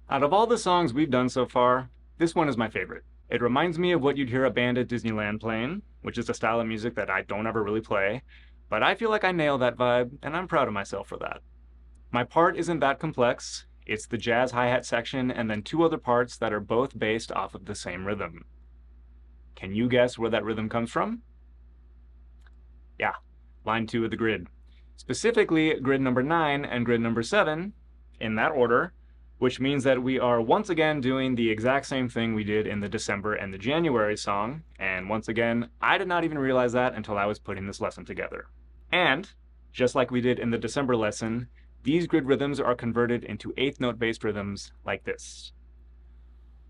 Out of all the songs we've done so far, this one is my favorite. It reminds me of what you'd hear a band at Disneyland playing, which is a style of music that I don't ever really play, but I feel like I nail that vibe, and I'm proud of myself for that. My part isn't that complex. It's the jazz hi-hat section and then two other parts that are both based off of the same rhythm. Can you guess where that rhythm comes from? Yeah, line 2 of the grid. Specifically, grid number 9 and grid number 7, in that order, which means that we are once again doing the exact same thing we did in the December and the January song, and once again, I did not even realize that until I was putting this lesson together. And, just like we did in the December lesson, these grid rhythms are converted into eighth note based rhythms like this.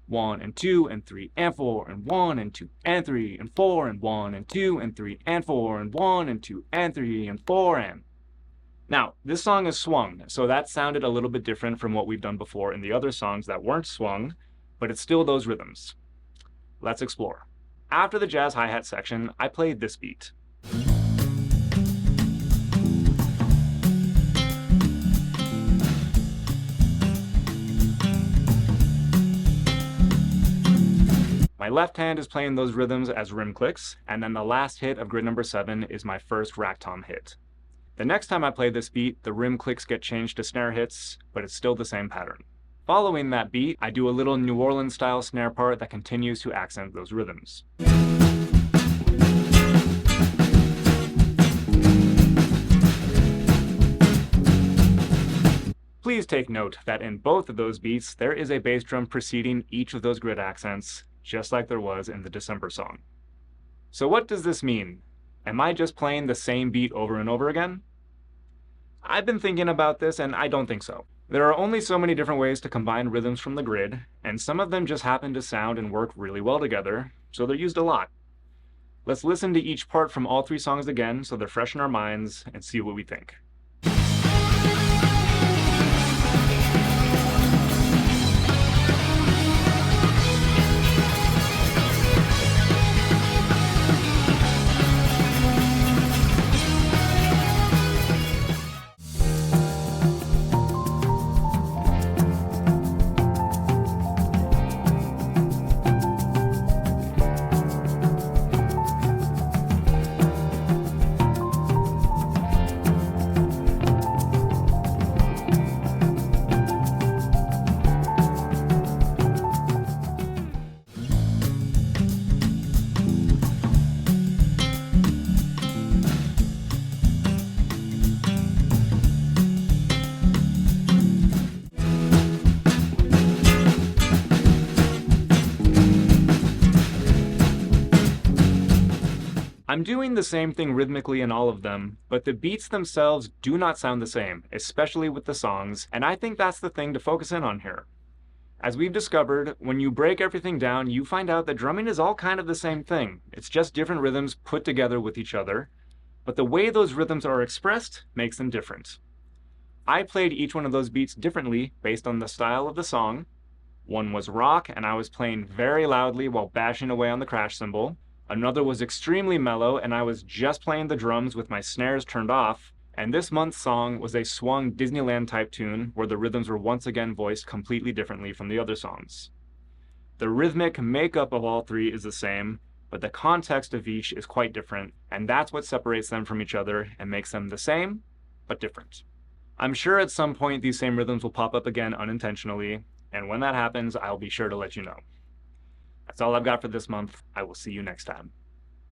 1 and 2 and 3 and 4 and 1 and 2 and 3 and 4 and 1 and 2 and 3 and 4 and 1 and 2 and 3 and 4 and... Now, this song is swung, so that sounded a little bit different from what we've done before in the other songs that weren't swung, but it's still those rhythms. Let's explore. After the jazz hi-hat section, I played this beat. My left hand is playing those rhythms as rim clicks, and then the last hit of grid number 7 is my first rack tom hit. The next time I play this beat, the rim clicks get changed to snare hits, but it's still the same pattern. Following that beat, I do a little New Orleans style snare part that continues to accent those rhythms. Please take note that in both of those beats, there is a bass drum preceding each of those grid accents, just like there was in the December song. So what does this mean? Am I just playing the same beat over and over again? I've been thinking about this and I don't think so. There are only so many different ways to combine rhythms from the grid, and some of them just happen to sound and work really well together, so they're used a lot. Let's listen to each part from all three songs again so they're fresh in our minds and see what we think. I'm doing the same thing rhythmically in all of them, but the beats themselves do not sound the same, especially with the songs, and I think that's the thing to focus in on here. As we've discovered, when you break everything down, you find out that drumming is all kind of the same thing. It's just different rhythms put together with each other, but the way those rhythms are expressed makes them different. I played each one of those beats differently based on the style of the song. One was rock, and I was playing very loudly while bashing away on the crash cymbal. Another was extremely mellow, and I was just playing the drums with my snares turned off. And this month's song was a swung Disneyland type tune where the rhythms were once again voiced completely differently from the other songs. The rhythmic makeup of all three is the same, but the context of each is quite different, and that's what separates them from each other and makes them the same, but different. I'm sure at some point these same rhythms will pop up again unintentionally, and when that happens, I'll be sure to let you know. That's all I've got for this month. I will see you next time.